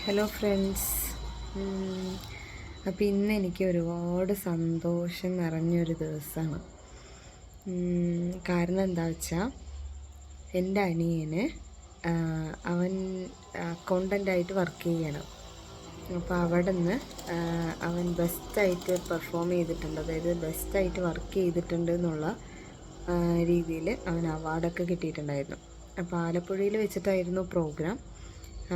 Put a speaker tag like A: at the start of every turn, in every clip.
A: Hello friends. അപ്പോൾ ഇന്ന് എനിക്ക് ഒരുപാട് സന്തോഷം നിറഞ്ഞൊരു ദിവസമാണ്. കാരണം എന്താ വെച്ചാൽ എൻ്റെ അനിയന് അവൻ അക്കൗണ്ടൻ്റായിട്ട് വർക്ക് ചെയ്യണം. അപ്പോൾ അവിടെ നിന്ന് അവൻ ബെസ്റ്റായിട്ട് പെർഫോം ചെയ്തിട്ടുണ്ട്, അതായത് ബെസ്റ്റായിട്ട് വർക്ക് ചെയ്തിട്ടുണ്ട് എന്നുള്ള രീതിയിൽ അവൻ അവാർഡൊക്കെ കിട്ടിയിട്ടുണ്ടായിരുന്നു. അപ്പോൾ ആലപ്പുഴയിൽ വെച്ചിട്ടായിരുന്നു പ്രോഗ്രാം.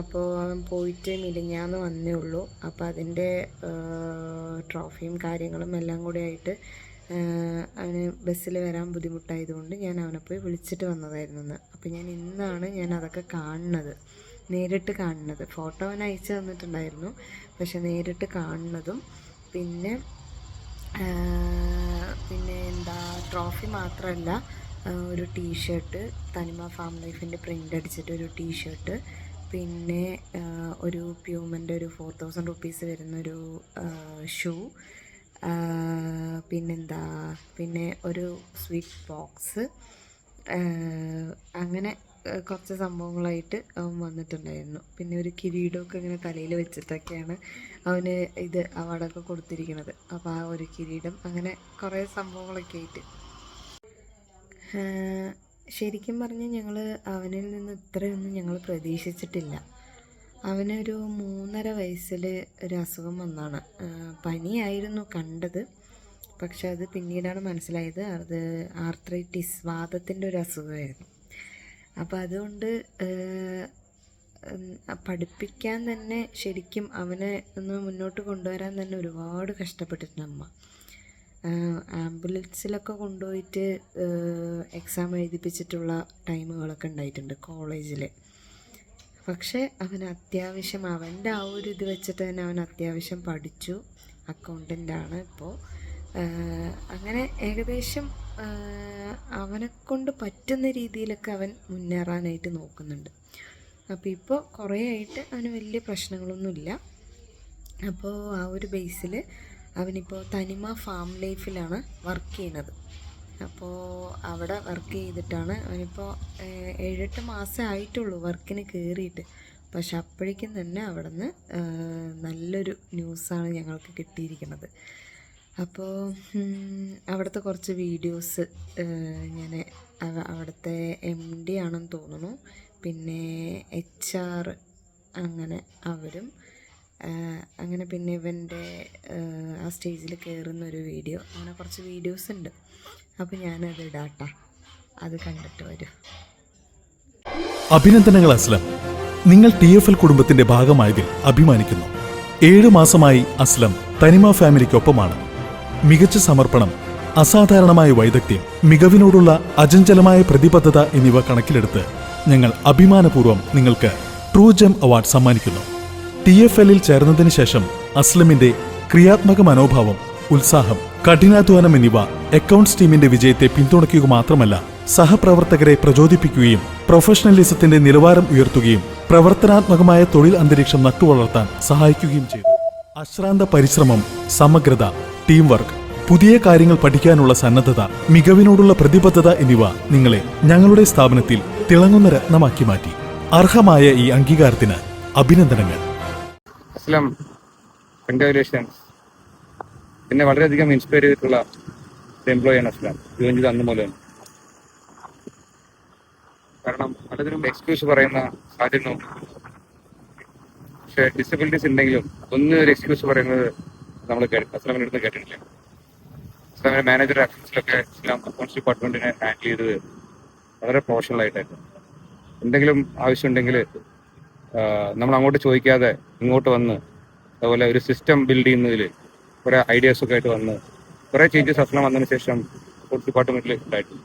A: അപ്പോൾ അവൻ പോയിട്ട് മിനിഞ്ഞാന്ന് വന്നേ ഉള്ളൂ. അപ്പോൾ അതിൻ്റെ ട്രോഫിയും കാര്യങ്ങളും എല്ലാം കൂടി ആയിട്ട് അവന് ബസ്സിൽ വരാൻ ബുദ്ധിമുട്ടായതുകൊണ്ട് ഞാൻ അവനെ പോയി വിളിച്ചിട്ട് വന്നതായിരുന്നു. അപ്പോൾ ഇന്നാണ് ഞാൻ അതൊക്കെ കാണുന്നത്, നേരിട്ട് കാണുന്നത്. ഫോട്ടോ അവൻ അയച്ചു തന്നിട്ടുണ്ടായിരുന്നു, പക്ഷെ നേരിട്ട് കാണുന്നതും പിന്നെ എന്താ ട്രോഫി മാത്രമല്ല, ഒരു ടീഷർട്ട്, തനിമ ഫാം ലൈഫിൻ്റെ പ്രിൻ്റ് അടിച്ചിട്ട് ഒരു ടീഷർട്ട്, പിന്നെ ഒരു പ്യൂമൻ്റെ ഒരു 4000 റുപ്പീസ് വരുന്നൊരു ഷൂ, പിന്നെ ഒരു സ്വീറ്റ് ബോക്സ്, അങ്ങനെ കുറച്ച് സംഭവങ്ങളായിട്ട് അവൻ വന്നിട്ടുണ്ടായിരുന്നു. പിന്നെ ഒരു കിരീടമൊക്കെ ഇങ്ങനെ തലയിൽ വെച്ചിട്ടൊക്കെയാണ് അവന് ഇത് അവാർഡൊക്കെ കൊടുത്തിരിക്കുന്നത്. അപ്പോൾ ആ ഒരു കിരീടം, അങ്ങനെ കുറേ സംഭവങ്ങളൊക്കെ ആയിട്ട് ശരിക്കും പറഞ്ഞാൽ ഞങ്ങൾ അവനിൽ നിന്ന് ഇത്രയൊന്നും ഞങ്ങൾ പ്രതീക്ഷിച്ചിട്ടില്ല. അവനൊരു 3.5 വയസ്സിൽ ഒരു അസുഖം വന്നതാണ്. പനിയായിരുന്നു കണ്ടത്, പക്ഷെ അത് പിന്നീടാണ് മനസ്സിലായത് അത് ആർത്രൈറ്റിസ്, വാതത്തിൻ്റെ ഒരു അസുഖമായിരുന്നു. അപ്പോൾ അതുകൊണ്ട് പഠിപ്പിക്കാൻ തന്നെ, ശരിക്കും അവനെ ഒന്ന് മുന്നോട്ട് കൊണ്ടുവരാൻ തന്നെ ഒരുപാട് കഷ്ടപ്പെട്ടിട്ടുണ്ട് അമ്മ. ആംബുലൻസിലൊക്കെ കൊണ്ടുപോയിട്ട് എക്സാം എഴുതിപ്പിച്ചിട്ടുള്ള ടൈമുകളൊക്കെ ഉണ്ടായിട്ടുണ്ട് കോളേജിൽ. പക്ഷേ അവന് അത്യാവശ്യം, അവൻ്റെ ആ ഒരു ഇത് വെച്ചിട്ട് തന്നെ അവൻ അത്യാവശ്യം പഠിച്ചു. അക്കൗണ്ടൻ്റാണ് ഇപ്പോൾ. അങ്ങനെ ഏകദേശം അവനെക്കൊണ്ട് പറ്റുന്ന രീതിയിലൊക്കെ അവൻ മുന്നേറാനായിട്ട് നോക്കുന്നുണ്ട്. അപ്പോൾ ഇപ്പോൾ കുറേ ആയിട്ട് അവന് വലിയ പ്രശ്നങ്ങളൊന്നുമില്ല. അപ്പോൾ ആ ഒരു ബേസിൽ അവനിപ്പോൾ തനിമ ഫാം ലൈഫിലാണ് വർക്ക് ചെയ്യുന്നത്. അപ്പോൾ അവിടെ വർക്ക് ചെയ്തിട്ടാണ് അവനിപ്പോൾ 7-8 മാസമേ ആയിട്ടുള്ളൂ വർക്കിന് കയറിയിട്ട്. പക്ഷെ അപ്പോഴേക്കും തന്നെ അവിടെ നിന്ന് നല്ലൊരു ന്യൂസാണ് ഞങ്ങൾക്ക് കിട്ടിയിരിക്കുന്നത്. അപ്പോൾ അവിടുത്തെ കുറച്ച് വീഡിയോസ് ഞാൻ അവിടുത്തെ MD ആണെന്ന് തോന്നുന്നു, പിന്നെ HR, അങ്ങനെ അവരും, അങ്ങനെ പിന്നെ ഇവൻ്റെ ആ സ്റ്റേജിൽ കയറുന്നൊരു വീഡിയോ, അങ്ങനെ കുറച്ച് വീഡിയോസ് ഉണ്ട്. അപ്പോൾ ഞാനത് ഇടാട്ടാ, അത് കണ്ടിട്ട് വരും.
B: അഭിനന്ദനങ്ങൾ അസ്ലം, നിങ്ങൾ TFL കുടുംബത്തിന്റെ ഭാഗമായതിൽ അഭിമാനിക്കുന്നു. 7 മാസമായി അസ്ലം തനിമ ഫാമിലിക്കൊപ്പമാണ്. മികച്ച സമർപ്പണം, അസാധാരണമായ വൈദഗ്ധ്യം, മികവിനോടുള്ള അചഞ്ചലമായ പ്രതിബദ്ധത എന്നിവ കണക്കിലെടുത്ത് ഞങ്ങൾ അഭിമാനപൂർവ്വം നിങ്ങൾക്ക് ട്രൂ ജെം അവാർഡ് സമ്മാനിക്കുന്നു. TFLൽ ചേർന്നതിന് ശേഷം അസ്ലമിന്റെ ക്രിയാത്മക മനോഭാവം, ഉത്സാഹം, കഠിനാധ്വാനം എന്നിവ അക്കൗണ്ട്സ് ടീമിന്റെ വിജയത്തെ പിന്തുണയ്ക്കുക മാത്രമല്ല, സഹപ്രവർത്തകരെ പ്രചോദിപ്പിക്കുകയും പ്രൊഫഷണലിസത്തിന്റെ നിലവാരം ഉയർത്തുകയും പ്രവർത്തനാത്മകമായ തൊഴിൽ അന്തരീക്ഷം നട്ടുവളർത്താൻ സഹായിക്കുകയും ചെയ്തു. അശ്രാന്ത പരിശ്രമം, സമഗ്രത, ടീം വർക്ക്, പുതിയ കാര്യങ്ങൾ പഠിക്കാനുള്ള സന്നദ്ധത, മികവിനോടുള്ള പ്രതിബദ്ധത എന്നിവ നിങ്ങളെ ഞങ്ങളുടെ സ്ഥാപനത്തിൽ തിളങ്ങുന്ന രത്നമാക്കി മാറ്റി. അർഹമായ ഈ അംഗീകാരത്തിന് അഭിനന്ദനങ്ങൾ.
C: അസ്ലം, കൺഗ്രാജുലേഷൻസ്. എന്നെ വളരെയധികം ഇൻസ്പയർ ചെയ്തിട്ടുള്ള എംപ്ലോയിയാണ് അസ്ലം, ജോയിൻ ചെയ്ത് അന്ന് മുതൽ. കാരണം പലതിനും എക്സ്ക്യൂസ് പറയുന്ന സാഹചര്യം നോക്കി, പക്ഷെ ഡിസബിലിറ്റീസ് ഉണ്ടെങ്കിലും ഒന്നും ഒരു എക്സ്ക്യൂസ് പറയുന്നത് നമ്മൾ അസ്ലാമിൻ്റെ അടുത്ത് കേട്ടിട്ടില്ല. അസ്ലാമിന്റെ മാനേജർ അഫീസിലൊക്കെ ഇസ്ലാം അക്കൗണ്ട്സ് ഡിപ്പാർട്ട്മെന്റിനെ ഹാൻഡിൽ ചെയ്തത് വളരെ പ്രൊഫഷണൽ ആയിട്ടായിരുന്നു. എന്തെങ്കിലും ആവശ്യമുണ്ടെങ്കിൽ നമ്മൾ അങ്ങോട്ട് ചോദിക്കാതെ ഇങ്ങോട്ട് വന്ന്, അതുപോലെ ഒരു സിസ്റ്റം ബിൽഡ് ചെയ്യുന്നതിൽ കുറേ ഐഡിയാസൊക്കെ ആയിട്ട് വന്ന് കുറേ ചേഞ്ചസ് അസ്ലാം വന്നതിന് ശേഷം അക്കൗണ്ട്സ് ഡിപ്പാർട്ട്മെന്റിൽ ഉണ്ടായിട്ടുണ്ട്.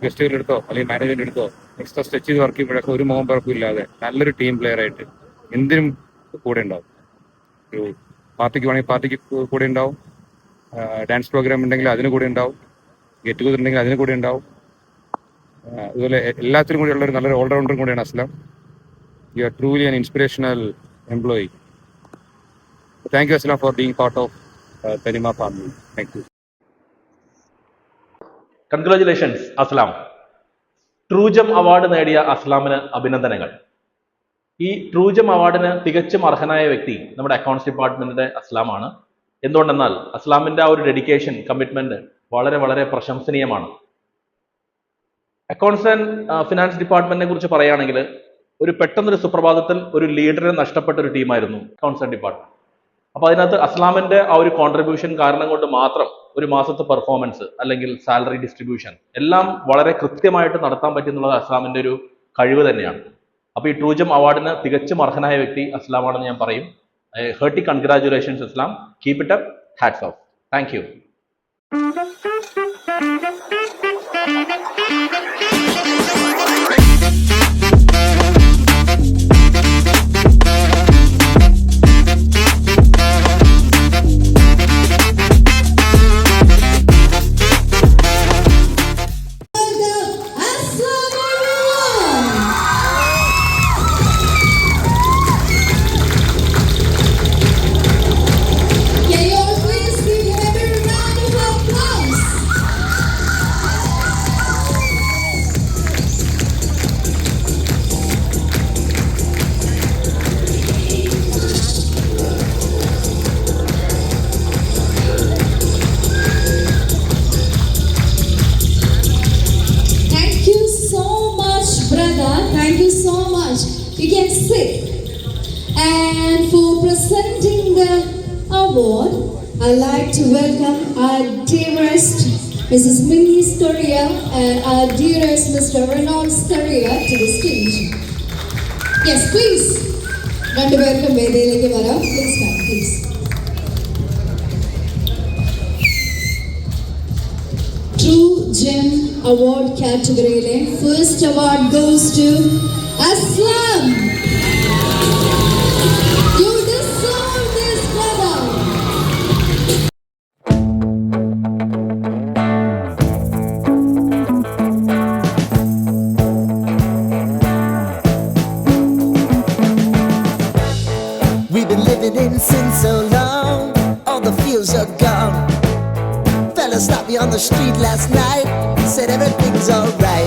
C: ഗസ്റ്റുകളുടെ അടുത്തോ അല്ലെങ്കിൽ മാനേജറിന്റെ അടുത്തോ എക്സ്ട്രാ സ്ട്രെച്ച് ചെയ്ത് വർക്ക് ചെയ്യുമ്പോഴൊക്കെ ഒരു മുഖം പറക്കും ഇല്ലാതെ നല്ലൊരു ടീം പ്ലെയർ ആയിട്ട് എന്തിനും കൂടെ ഉണ്ടാവും. ഒരു പാർട്ടിക്ക് വേണമെങ്കിൽ പാർട്ടിക്ക് കൂടെ ഉണ്ടാവും, ഡാൻസ് പ്രോഗ്രാം ഉണ്ടെങ്കിൽ അതിന് കൂടെ ഉണ്ടാവും, ഗെറ്റ് ടുഗദർ ഉണ്ടെങ്കിൽ അതിന് കൂടെ ഉണ്ടാവും. അതുപോലെ എല്ലാത്തിനും കൂടി ഉള്ള ഒരു നല്ലൊരു ഓൾറൗണ്ടറും കൂടെയാണ് അസ്ലാം. You are truly an inspirational employee. Thank you അസ്ലാം ഫോർ ബീങ് പാർട്ട് ഓഫ് തനിമ ഫാമിലി. Thank you.
D: കൺഗ്രാജുലേഷൻസ് അസ്ലാം. ട്രൂ ജെം അവാർഡ് നേടിയ അസ്ലാമിന് അഭിനന്ദനങ്ങൾ. ഈ ട്രൂജം അവാർഡിന് തികച്ചും അർഹനായ വ്യക്തി നമ്മുടെ അക്കൗണ്ട്സ് ഡിപ്പാർട്ട്മെന്റിന്റെ അസ്ലാമാണ്. എന്തുകൊണ്ടെന്നാൽ അസ്ലാമിന്റെ ആ ഒരു ഡെഡിക്കേഷൻ, കമ്മിറ്റ്മെന്റ് വളരെ വളരെ പ്രശംസനീയമാണ്. അക്കൗണ്ട്സ് ആൻഡ് ഫിനാൻസ് ഡിപ്പാർട്ട്മെന്റിനെ കുറിച്ച് പറയുകയാണെങ്കിൽ ഒരു പെട്ടെന്നൊരു സുപ്രഭാതത്തിൽ ഒരു ലീഡറെ നഷ്ടപ്പെട്ട ഒരു ടീമായിരുന്നു അക്കൗണ്ട്സ് ആൻഡ് ഡിപ്പാർട്ട്മെന്റ്. അപ്പോൾ അതിനകത്ത് അസ്ലാമിന്റെ ആ ഒരു കോൺട്രിബ്യൂഷൻ കാരണം കൊണ്ട് മാത്രം ഒരു മാസത്തെ പെർഫോമൻസ് അല്ലെങ്കിൽ സാലറി ഡിസ്ട്രിബ്യൂഷൻ എല്ലാം വളരെ കൃത്യമായിട്ട് നടത്താൻ പറ്റുന്നുള്ളത് അസ്ലാമിന്റെ ഒരു കഴിവ് തന്നെയാണ്. അപ്പോൾ ഈ ട്രൂജം അവാർഡിന് തികച്ചും അർഹനായ വ്യക്തി അസ്ലാമാണെന്ന് ഞാൻ പറയും. ഹേർട്ടി കൺഗ്രാജുലേഷൻസ് അസ്ലാം, keep it up, hats off. Thank you.
E: Thank you so much. You can sit. And for presenting the award, I'd like to welcome our dearest Mrs. Minnie Scoria and our dearest Mr. Renaud Scoria to the stage. Yes, please. രണ്ടുപേർക്കും വേദിയിലേക്ക് വരാം. Please come, please. True Gem Award category. First award goes to Aslam. You deserve this, brother.
F: We've been living in sin so long, all the fields are gone. Fella stopped me on the street last night, said everything's alright.